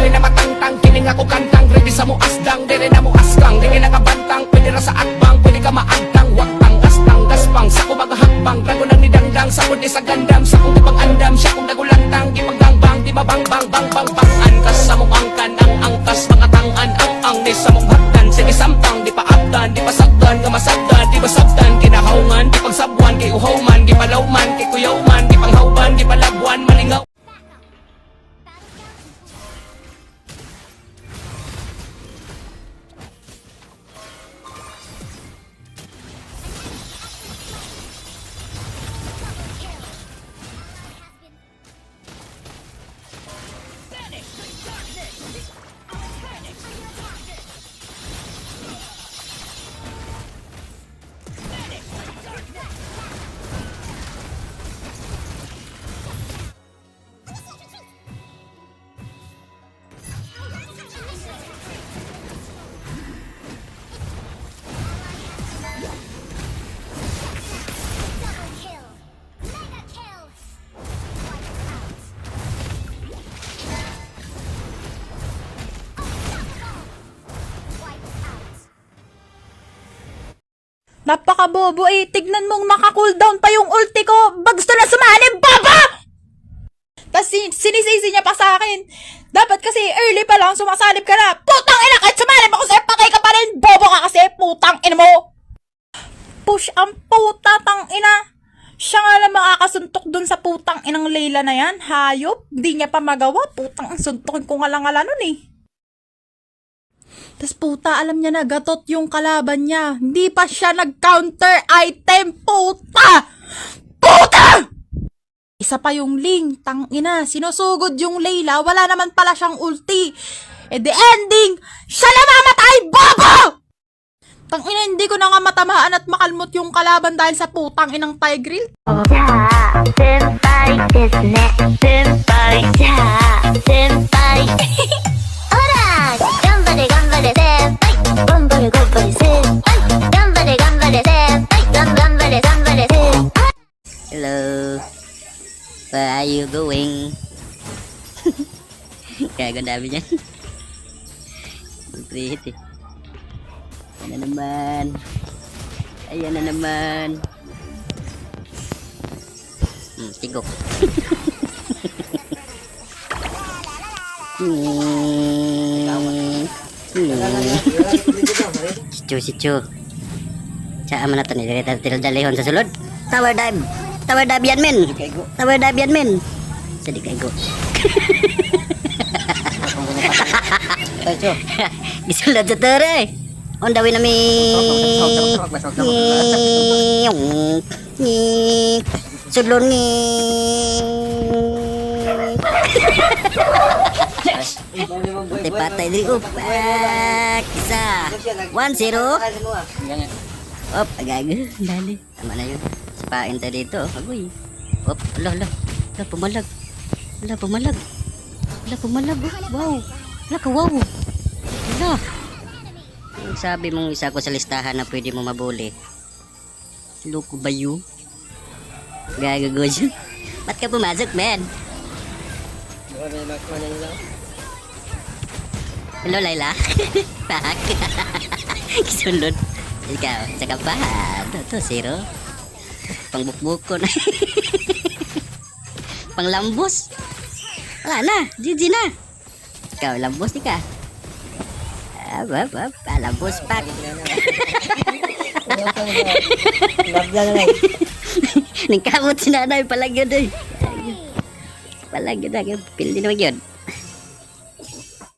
Dili na matangtang, kining ako kantang. Ready sa mo asdang, dili na mo askang. Dili na kabantang, pwede ra sa akbang. Pwede ka maagtang, waktang, astang, gaspang. Sa ko magahakbang, drago lang ni dangdang. Sa kudi sa gandam, sa kong tipang andam. Siya kong nagulantang, gipagdangbang. Di ba bang bang bang bang bang. Angkas sa mong angkan, ang angkas. Mga tangan, ang ni sa mong haktan. Sige sampang, di pa abdan, di pa sagdan. Kamasagdan, di ba sabdan. Kinahaungan, di pagsabwan, kay uhaw-man. Di palawman, kay kuyaw-man. Di panghawban, di palabwan, malingaw. Napaka-bobo eh. Tignan mong naka-cooldown pa yung ulti ko. Gusto na sumali, baba! Tapos sinisisi niya pa sa akin. Dapat kasi early pa lang sumasalip ka na. Putang ina, kahit sumalip ako sa'yo, patay ka pa rin. Bobo ka kasi, putang ina mo. Push ang puta, tang ina. Siya nga lang makakasuntok dun sa putang inang Layla na yan. Hayop, di niya pa magawa. Putang, suntokin ko nga lang nun eh. Tas puta, alam niya na gatot yung kalaban niya. Hindi pa siya nag-counter item, puta! Puta! Isa pa yung Ling, tangina, sinusugod yung Layla, wala naman pala siyang ulti. Eh the ending, siya na mamatay, bobo! Tangina, hindi ko na nga matamaan at makalmot yung kalaban dahil sa putang inang Tigreal. Senpai desu ne. Senpai. Senpai. Ora! Ganbare ganbare senpai. Ganbare ganbare senpai. Ganbare ganbare senpai. Ganbare ganbare senpai. Hello, where are you going? Kaya dami niyan. Pretty. Ayan na naman. Ayan na naman. Tigok. Sichu. Saan man nato ni diri dalihon sa sulod. Tower dive. Tower dive yan men. Tower dive yan men. Sadi kay go. Gisulod sa tore. On the way na mi. Sulon ni. Patay diri upak. Isa. 1-0. Op, agaga. Dali. Tama na yun. Sipain tayo dito. Agoy. Op, ala. Pumalag. Pumalag. Wow. Wow. Ala. Sabi mong isa ko sa listahan na pwede mo mabuli. Loko ba yun? Gagago dyan. Ba't ka pumasok, man? Hello, Layla. Pak. Kisunod. Ikaw, sa kapahan. Ito, 0. Pangbukbuko na. Panglambos. Wala na, GG na. Ikaw, lambos di ka. Lambos, pak. Nagkamot si nanay, palagyan doy. Palagyan na, pildi na mag yun.